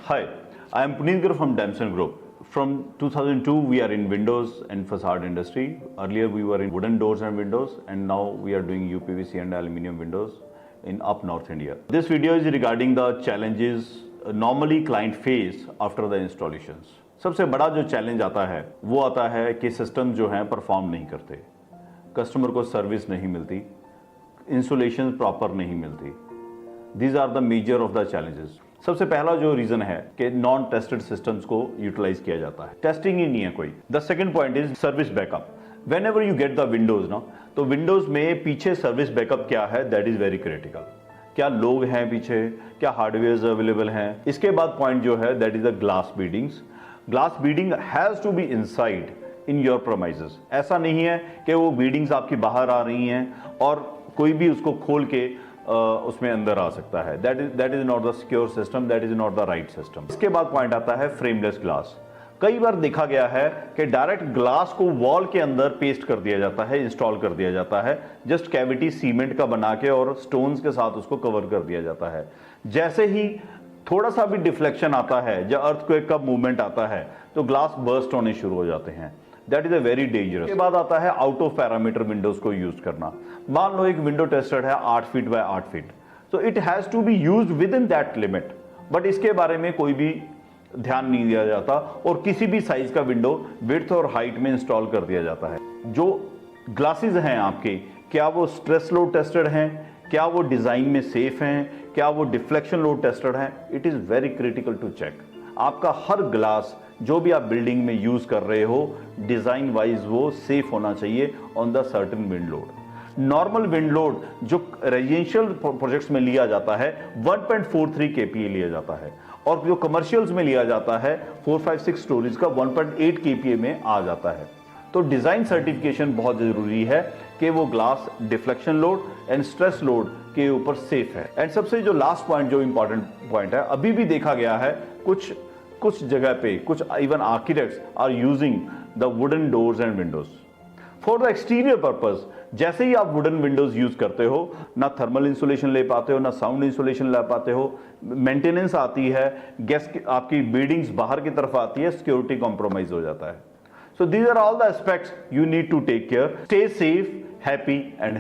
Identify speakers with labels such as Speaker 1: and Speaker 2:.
Speaker 1: Hi, I am Puneet Garg from Damson Group. From 2002, we are in windows and facade industry. Earlier, we were in wooden doors and windows, and now we are doing UPVC and aluminium windows in up North India. This video is regarding the challenges normally client face after the installations. सबसे बड़ा जो challenge आता है वो आता है कि system जो हैं परफॉर्म नहीं करते, कस्टमर को सर्विस नहीं मिलती, इंसुलेशन प्रॉपर नहीं मिलती. These are the major of the challenges. सबसे पहला जो रीजन है कि नॉन टेस्टेड सिस्टम्स को यूटिलाइज किया जाता है, टेस्टिंग ही नहीं है कोई. The second point is service backup. Whenever you get the windows ना, तो विंडोज में पीछे सर्विस बैकअप क्या है, दैट इज वेरी क्रिटिकल. क्या लोग हैं पीछे, क्या हार्डवेयर अवेलेबल हैं. इसके बाद पॉइंट जो है that is the glass beadings. Glass beading has to be inside in your premises. ऐसा नहीं है कि वो बीडिंग्स आपकी बाहर आ रही हैं और कोई भी उसको खोल के उसमें अंदर आ सकता है. That is not the secure system, that is not the right system. इसके बाद पॉइंट आता है फ्रेमलेस ग्लास. कई बार देखा गया है कि डायरेक्ट ग्लास को वॉल के अंदर पेस्ट कर दिया जाता है, इंस्टॉल कर दिया जाता है, जस्ट कैविटी सीमेंट का बना के और स्टोन्स के साथ उसको कवर कर दिया जाता है. जैसे ही थोड़ा सा भी डिफ्लेक्शन आता है, जब अर्थक्वेक का मूवमेंट आता है, तो ग्लास बर्स्ट होने शुरू हो जाते हैं. That is a very dangerous. के बाद आता है आउट ऑफ पैरामीटर विंडोज को यूज करना. मान लो एक विंडो टेस्टेड है 8 फीट बाय 8 फीट, तो it has to be used within that limit, but इसके बारे में कोई भी ध्यान नहीं दिया जाता और किसी भी साइज का विंडो विड्थ और हाइट में इंस्टॉल कर दिया जाता है. जो ग्लासेस हैं आपके, क्या वो स्ट्रेस लोड टेस्टेड हैं, क्या वो डिजाइन में सेफ हैं, क्या वो डिफ्लेक्शन लोड टेस्टेड हैं. It is very critical to check. आपका हर ग्लास जो भी आप बिल्डिंग में यूज कर रहे हो, डिजाइन वाइज वो सेफ होना चाहिए on the certain wind load. Normal wind load जो रेजिडेंशियल प्रोजेक्ट्स में लिया जाता है 1.43 kPa लिया जाता है, और जो कमर्शियल्स में लिया जाता है 4-5-6 स्टोरीज का 1.8 kPa में आ जाता है. तो डिजाइन सर्टिफिकेशन बहुत जरूरी है कि वो glass deflection load and stress load के ऊपर सेफ है. एंड सबसे जो लास्ट पॉइंट, जो इंपॉर्टेंट पॉइंट है, अभी भी देखा गया है कुछ जगह पे, कुछ even architects are using the wooden doors and windows for the exterior purpose. जैसे ही आप वुडन विंडोज यूज करते हो, ना थर्मल इंसुलेशन ले पाते हो, ना साउंड इंसुलेशन ले पाते हो, मेंटेनेंस आती है, गैस आपकी बिल्डिंग्स बाहर की तरफ आती है, सिक्योरिटी कॉम्प्रोमाइज हो जाता है. So these are all the aspects you need to take care. Stay safe, happy and